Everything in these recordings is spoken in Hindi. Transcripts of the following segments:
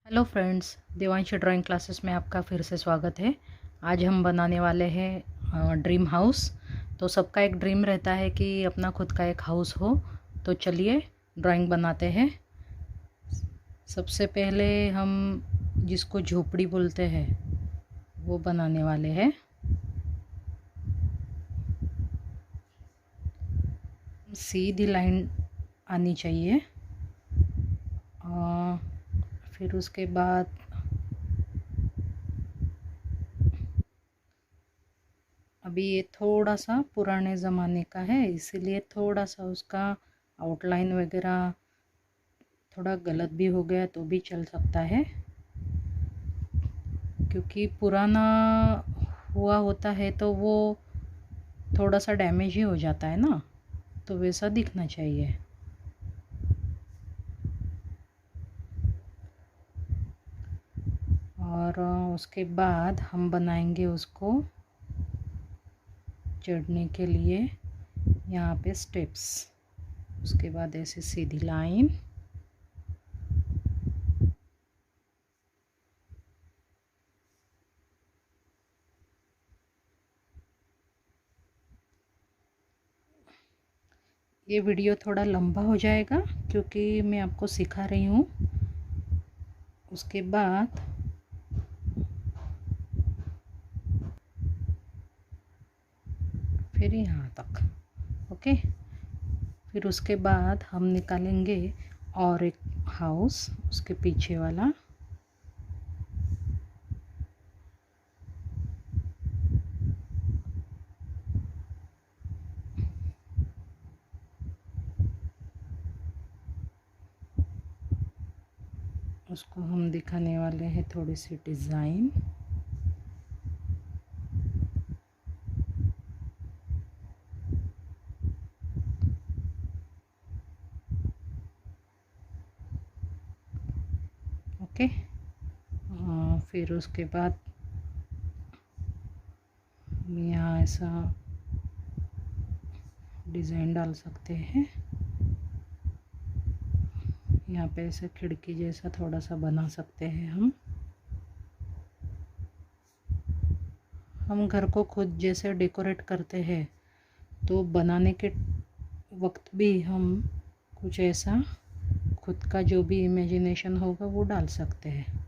Hello friends, Devanshi drawing classes में आपका फिर से स्वागत है। आज हम बनाने वाले हैं ड्रीम हाउस। तो सबका एक ड्रीम रहता है कि अपना खुद का एक हाउस हो। तो चलिए ड्राइंग बनाते हैं। सबसे पहले हम जिसको झोपड़ी बोलते हैं वो बनाने वाले हैं। सीधी लाइन आनी चाहिए। फिर उसके बाद अभी ये थोड़ा सा पुराने ज़माने का है, इसीलिए थोड़ा सा उसका आउटलाइन वगैरह थोड़ा गलत भी हो गया तो भी चल सकता है, क्योंकि पुराना हुआ होता है तो वो थोड़ा सा डैमेज ही हो जाता है ना, तो वैसा दिखना चाहिए। और उसके बाद हम बनाएंगे उसको चढ़ने के लिए यहाँ पे स्टेप्स। उसके बाद ऐसे सीधी लाइन, ये वीडियो थोड़ा लंबा हो जाएगा क्योंकि मैं आपको सिखा रही हूँ। उसके बाद फिर यहाँ तक, ओके। फिर उसके बाद हम निकालेंगे और एक हाउस, उसके पीछे वाला। उसको हम दिखाने वाले हैं थोड़ी सी डिज़ाइन। ओके। फिर उसके बाद यहाँ ऐसा डिज़ाइन डाल सकते हैं। यहाँ पे ऐसे खिड़की जैसा थोड़ा सा बना सकते हैं हम घर को खुद जैसे डेकोरेट करते हैं, तो बनाने के वक्त भी हम कुछ ऐसा खुद का जो भी इमेजिनेशन होगा वो डाल सकते हैं।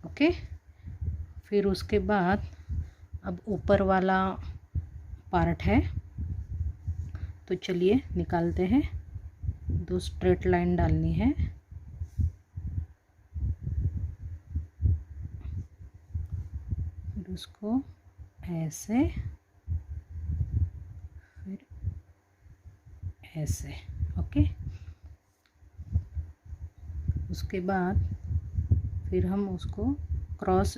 ओके। फिर उसके बाद अब ऊपर वाला पार्ट है, तो चलिए निकालते हैं। 2 स्ट्रेट लाइन डालनी है। फिर उसको ऐसे, फिर ऐसे, ओके। उसके बाद फिर हम उसको क्रॉस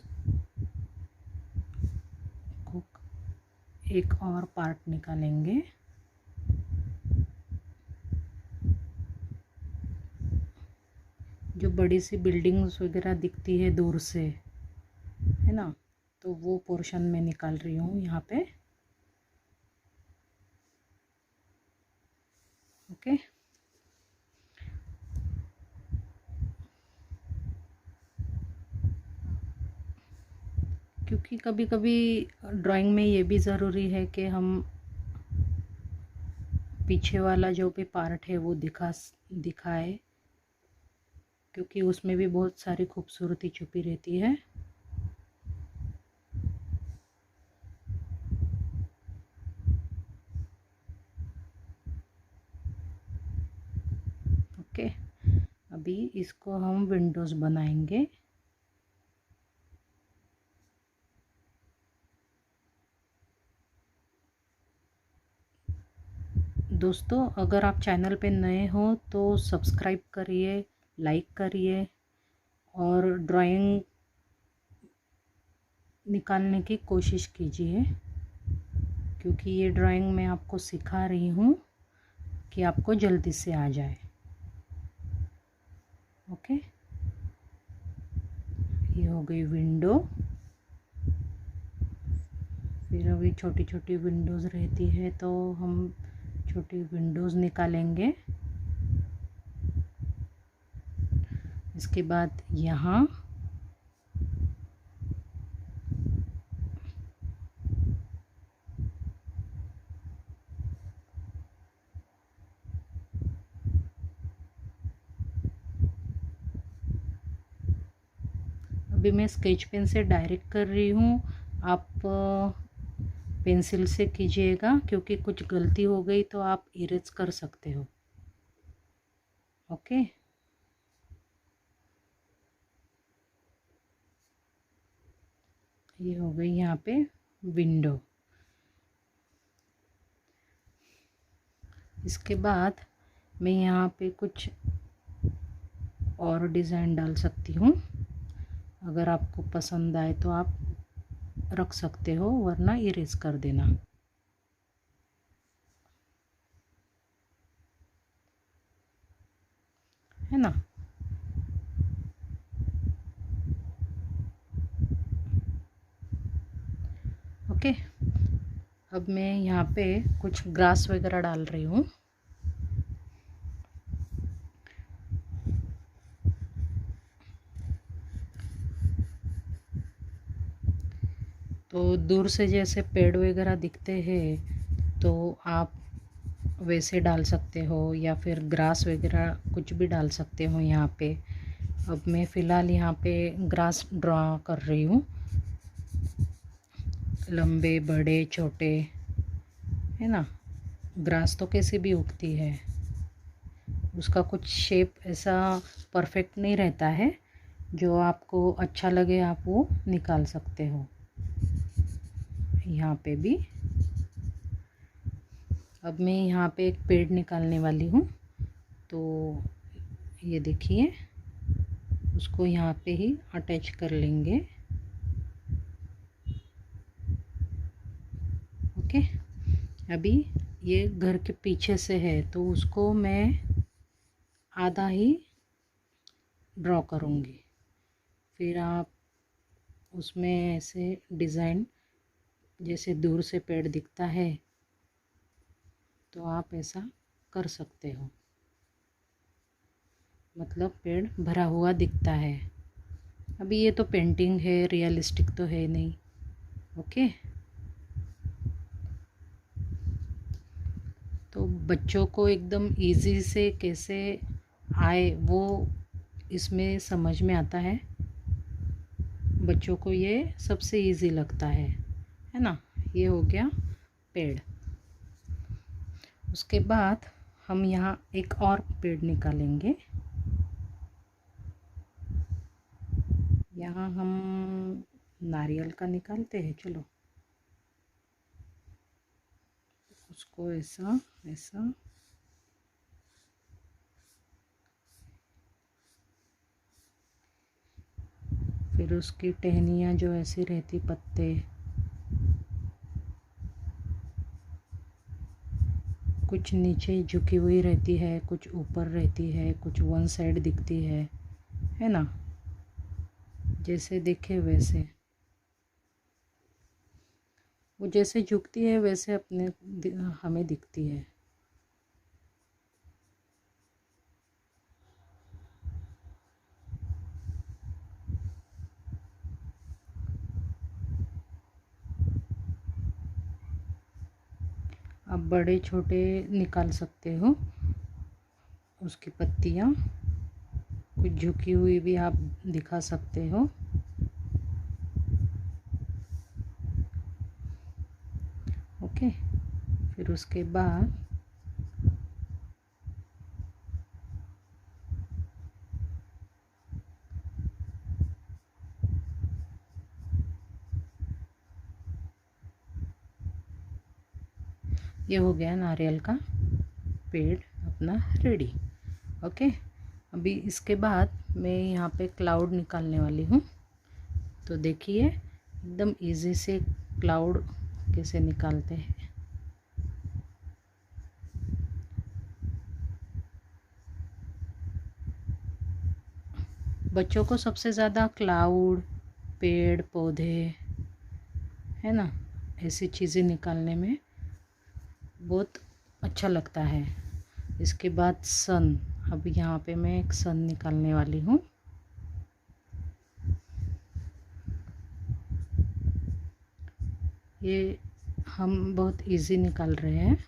एक और पार्ट निकालेंगे। जो बड़ी सी बिल्डिंग्स वगैरह दिखती है दूर से, है ना, तो वो पोर्शन में निकाल रही हूँ यहाँ पे। ओके। क्योंकि कभी कभी ड्राइंग में ये भी ज़रूरी है कि हम पीछे वाला जो भी पार्ट है वो दिखाए, क्योंकि उसमें भी बहुत सारी खूबसूरती छुपी रहती है। ओके। अभी इसको हम विंडोज़ बनाएंगे। दोस्तों, अगर आप चैनल पे नए हो तो सब्सक्राइब करिए, लाइक करिए और ड्राइंग निकालने की कोशिश कीजिए, क्योंकि ये ड्राइंग मैं आपको सिखा रही हूँ कि आपको जल्दी से आ जाए। ओके। ये हो गई विंडो। फिर अभी छोटी छोटी विंडोज़ रहती है तो हम छोटी विंडोज़ निकालेंगे। इसके बाद यहाँ अभी मैं स्केच पेन से डायरेक्ट कर रही हूँ, आप पेंसिल से कीजिएगा, क्योंकि कुछ गलती हो गई तो आप इरेज कर सकते हो। ओके, ये हो गई यहाँ पे विंडो। इसके बाद मैं यहाँ पे कुछ और डिज़ाइन डाल सकती हूँ, अगर आपको पसंद आए तो आप रख सकते हो, वरना इरेज कर देना। है ना। ओके, अब मैं यहाँ पे कुछ ग्रास वगैरह डाल रही हूँ। तो दूर से जैसे पेड़ वगैरह दिखते हैं तो आप वैसे डाल सकते हो, या फिर ग्रास वगैरह कुछ भी डाल सकते हो यहाँ पे। अब मैं फ़िलहाल यहाँ पे ग्रास ड्रॉ कर रही हूँ, लंबे बड़े छोटे, है ना। ग्रास तो कैसे भी उगती है, उसका कुछ शेप ऐसा परफेक्ट नहीं रहता है, जो आपको अच्छा लगे आप वो निकाल सकते हो। यहाँ पे भी अब मैं यहाँ पे एक पेड़ निकालने वाली हूँ, तो ये देखिए, उसको यहाँ पे ही अटैच कर लेंगे। ओके, अभी ये घर के पीछे से है तो उसको मैं आधा ही ड्रॉ करूँगी, फिर आप उसमें ऐसे डिज़ाइन, जैसे दूर से पेड़ दिखता है तो आप ऐसा कर सकते हो, मतलब पेड़ भरा हुआ दिखता है। अभी ये तो पेंटिंग है, रियलिस्टिक तो है नहीं। ओके, तो बच्चों को एकदम इजी से कैसे आए वो इसमें समझ में आता है, बच्चों को ये सबसे इजी लगता है ना। ये हो गया पेड़। उसके बाद हम यहाँ एक और पेड़ निकालेंगे। यहाँ हम नारियल का निकालते हैं, चलो उसको ऐसा ऐसा फिर उसकी टहनियाँ जो ऐसी रहती, पत्ते कुछ नीचे झुकी हुई रहती है, कुछ ऊपर रहती है, कुछ वन साइड दिखती है ना। जैसे देखे वैसे, वो जैसे झुकती है वैसे अपने हमें दिखती है। आप बड़े छोटे निकाल सकते हो, उसकी पत्तियाँ कुछ झुकी हुई भी आप दिखा सकते हो। ओके, फिर उसके बाद ये हो गया नारियल का पेड़ अपना रेडी। ओके, अभी इसके बाद मैं यहाँ पे क्लाउड निकालने वाली हूँ। तो देखिए एकदम इजी से क्लाउड कैसे निकालते हैं। बच्चों को सबसे ज़्यादा क्लाउड, पेड़ पौधे, है ना, ऐसी चीज़ें निकालने में बहुत अच्छा लगता है। इसके बाद सन, अब यहाँ पे मैं एक सन निकालने वाली हूँ। ये हम बहुत इजी निकाल रहे हैं।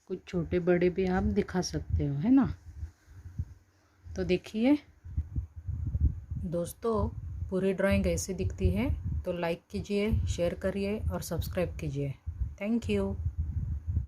कुछ छोटे बड़े भी आप दिखा सकते हो, है ना। तो देखिए दोस्तों, पूरी ड्राइंग ऐसी दिखती है। तो लाइक कीजिए, शेयर करिए और सब्सक्राइब कीजिए। Thank you.